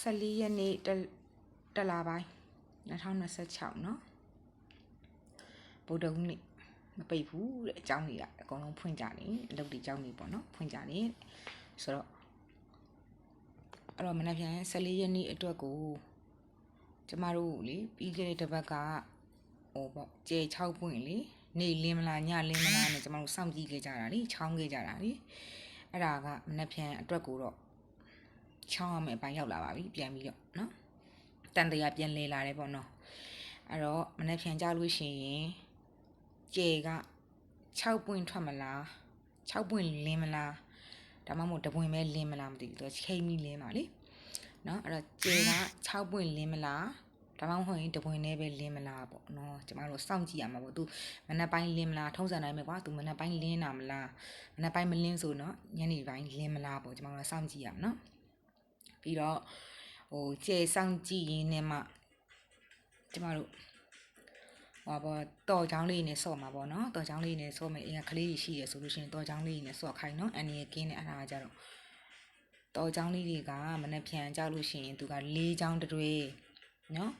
14ရက်နေ့တလပိုင်း2026เนาะဗုဒ္ဓဟူးနေ့မပိတ်ဘူးတဲ့အကြောင်းတွေကအကုန်လုံးဖွင့်ကြနေအလုပ်တွေအကြောင်းတွေပေါ့နော်ဖွင့်ကြနေဆိုတော့အဲ့တော့မနက်ဖြန်14ရက်နေ့အတွက်ကိုကျမတို့လေပြီးခဲ့တဲ့တစ်ပတ်ကဟိုပေါ့ကျဲ6ပွင့်လေနေလင်းမလားညလင်းမလားနဲ့ကျမတို့စောင့်ကြည့်ခဲ့ကြတာလေချောင်းခဲ့ကြတာလေအဲ့ဒါကမနက်ဖြန်အတွက်ကိုတော့ချောင်းရမယ့်အပိုင်းရောက်လာပါပြီပြန်ပြီးတော့နော်တန်တရားပြန်လဲလာတယ်ပေါ့နော်အဲ့တော့မနက်ဖြန်ကြလို့ရှိရင်ကျဲက6ပွင့်ထွက်မလား6ပွင့်လင်းမလားဒါမှမဟုတ်တပွင့်ပဲလင်းမလားမသိဘူးသူချိန်ပြီးလင်းပါလေနော်အဲ့တော့ကျဲက6ပွင့်လင်းမလားဒါမှမဟုတ်ရင်တပွင့်နဲ့ပဲလင်းမလားပေါ့နော်ကျမတို့စောင့်ကြည့်ရမှာပေါ့သူမနက်ပိုင်းလင်းမလားထုံးစံတိုင်းပဲကွာသူမနက်ပိုင်းလင်းတာမလားမနက်ပိုင်းမလင်းဆိုတော့ညနေပိုင်းလင်းမလားပေါ့ကျမတို့စောင့်ကြည့်ရမှာနော်ပြီးတော့ဟိုကျဲစောင့်ကြည့်ရင်းနဲ့မှကျမတို့ဟောပေါ့တော်ချောင်းလေးနဲ့ဆော့မှာပေါ့နော်တော်ချောင်းလေးနဲ့ဆော့မယ်အင်ကလေးရှိရဆိုလို့ရှိရင်တော်ချောင်းလေးနဲ့ဆော့ခိုင်းနော်အန်ဒီကင်းနဲ့အဲ့ဒါကြတော့တော်ချောင်းလေးတွေကမနှက်ဖြန်ကြလို့ရှိရင်သူက၄ချောင်းတွေနော်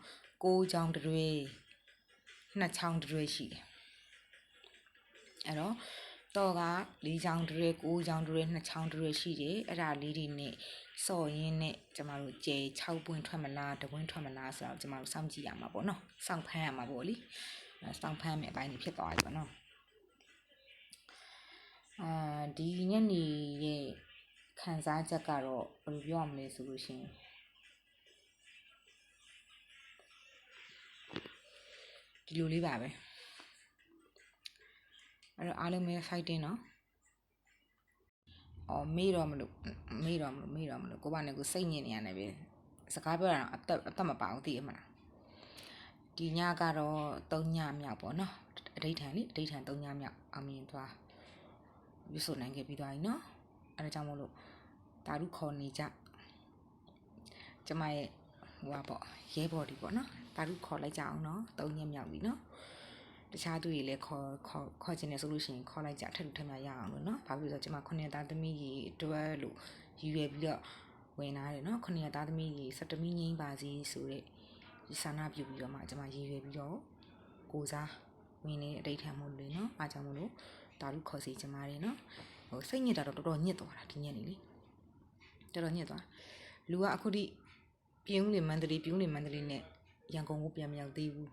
၉ချောင်းတွေ2ချောင်းတွေရှိတယ်အဲ့တော့တော်က၄ချောင်းတွေ9ချောင်းတွေ2ချောင်းတွေရှိတယ်အဲ့ဒါလေးတွေနဲ့ဆော့ရင်းနဲ့ကျမတို့ကျဲ6ပွင့်ထွက်မလားတပွင့်ထွက်မလားဆိုတော့ကျမတို့စောင့်ကြည့်ရမှာပေါ့နော်စောင့်ဖမ်းရမှာပေါ့လေစောင့်ဖမ်းမယ်အပိုင်းတွေဖြစ်သွားပြီပေါ့နော်ဒီညနေရဲ့ခံစားချက်ကတော့ဘယ်လိုပြောရမလဲဆိုလို့ရှိရင်ဒီလိုလေးပါပဲအဲ့တော့အားလုံးပဲ fighting နော်မေးတော့မလို့ကိုပါနဲ့ကိုစိတ်ညစ်နေရတယ်ပဲစကားပြောတာအသက်မပါဘူးသိရမလားဒီညကတော့3ညမြောက်ပေါ့နော်အဋိဌံ3ညမြောက်အောင်မြင်သွားရွဆိုနိုင်ခဲ့ပြီးသွားပြီနော်အဲဒါကြောင့်မို့လို့တာရုခေါ်နေကြကျမရဲ့ဟိုပါပေါ့ရဲဘော်ဒီပေါ့နော်တာရုခေါ်လိုက်ကြအောင်နော်3ညမြောက်ပြီနော်တခြားသူတွေလည်းခေါ်ချင်တယ်ဆိုလို့ရှိရင်ခေါ်လိုက်ကြထပ်ထပ်ရအောင်လို့နော်ဘာဖြစ်လို့ဆိုတော့ကျမ9သားသမီးကြီးတွဲလို့ရည်ရွယ်ပြီးတော့ဝင်လာတယ်နော်9သားသမီးကြီး17မိငိမ့်ပါစီဆိုတဲ့ဒီဆန္ဒပြုပြီးတော့မှကျမရည်ရွယ်ပြီးတော့ကိုစားဝင်နေတဲ့အဋိဌံမို့လို့နော်အားကြောင့်မို့လို့တာရုခေါ်စီကျမတယ်နော်ဟိုစိတ်ညစ်တာတော့တော်တော်ညစ်သွားတာဒီညနေလေတော်တော်ညစ်သွားလူကအခုထိပြုံးနေမန္တလေးနဲ့ရန်ကုန်ကိုပြန်မရောက်သေးဘူး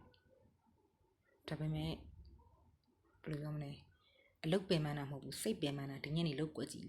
ဒါပေမဲ့ဘယ်လိုပြောမလဲအလုတ်ပင်မနာမဟုတ်ဘူးစိတ်ပင်မနာဒီညနေလုတ်ကွက်ကြီး